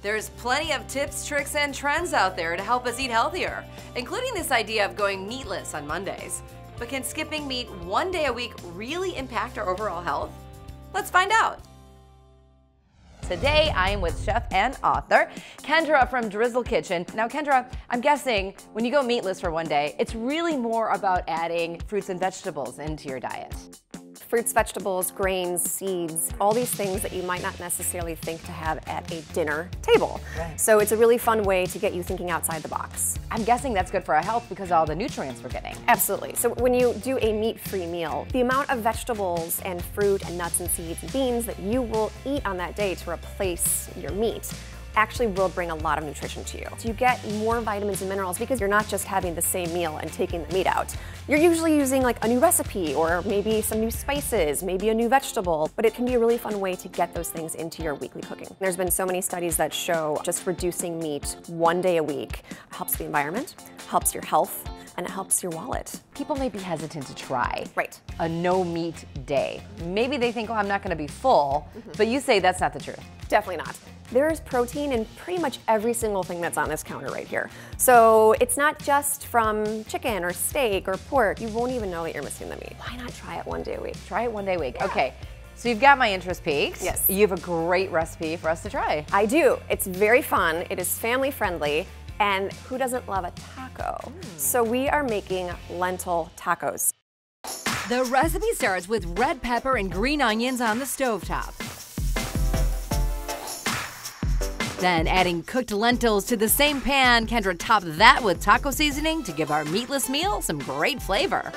There's plenty of tips, tricks, and trends out there to help us eat healthier, including this idea of going meatless on Mondays. But can skipping meat one day a week really impact our overall health? Let's find out. Today, I am with chef and author Kendra from Drizzle Kitchen. Now, Kendra, I'm guessing when you go meatless for one day, it's really more about adding fruits and vegetables into your diet. Fruits, vegetables, grains, seeds, all these things that you might not necessarily think to have at a dinner table. Right. So it's a really fun way to get you thinking outside the box. I'm guessing that's good for our health because of all the nutrients we're getting. Absolutely. So when you do a meat-free meal, the amount of vegetables and fruit and nuts and seeds and beans that you will eat on that day to replace your meat actually will bring a lot of nutrition to you. So you get more vitamins and minerals because you're not just having the same meal and taking the meat out. You're usually using like a new recipe or maybe some new spices, maybe a new vegetable, but it can be a really fun way to get those things into your weekly cooking. There's been so many studies that show just reducing meat one day a week helps the environment, helps your health, and it helps your wallet. People may be hesitant to try a no meat day. Maybe they think, oh, I'm not gonna be full, but you say that's not the truth. Definitely not. There is protein in pretty much every single thing that's on this counter right here. So it's not just from chicken or steak or pork. You won't even know that you're missing the meat. Why not try it one day a week? Try it one day a week. Yeah. Okay, so you've got my interest peaked. Yes. You have a great recipe for us to try. I do. It's very fun. It is family friendly. And who doesn't love a taco? So we are making lentil tacos. The recipe starts with red pepper and green onions on the stovetop. Then adding cooked lentils to the same pan, Kendra topped that with taco seasoning to give our meatless meal some great flavor.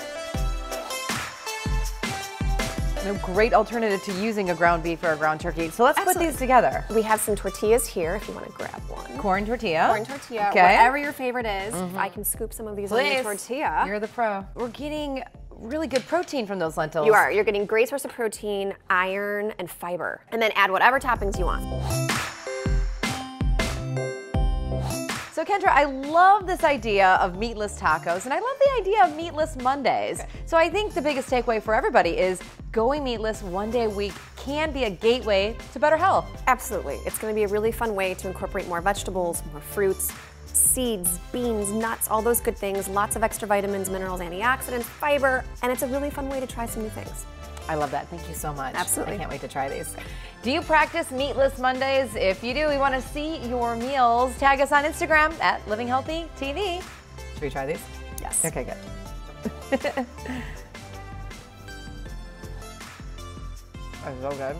A great alternative to using a ground beef or a ground turkey. So let's put these together. We have some tortillas here if you want to grab one. Corn tortilla. Corn tortilla, okay. Whatever your favorite is. I can scoop some of these on your tortilla. You're the pro. We're getting really good protein from those lentils. You are. You're getting great source of protein, iron, and fiber. And then add whatever toppings you want. So Kendra, I love this idea of meatless tacos, and I love the idea of meatless Mondays. Okay. So I think the biggest takeaway for everybody is going meatless one day a week can be a gateway to better health. Absolutely. It's going to be a really fun way to incorporate more vegetables, more fruits, seeds, beans, nuts, all those good things, lots of extra vitamins, minerals, antioxidants, fiber, and it's a really fun way to try some new things. I love that. Thank you so much. Absolutely. I can't wait to try these. Do you practice meatless Mondays? If you do, we want to see your meals. Tag us on Instagram at Living Healthy TV. Should we try these? Yes. Okay, good. That's so good.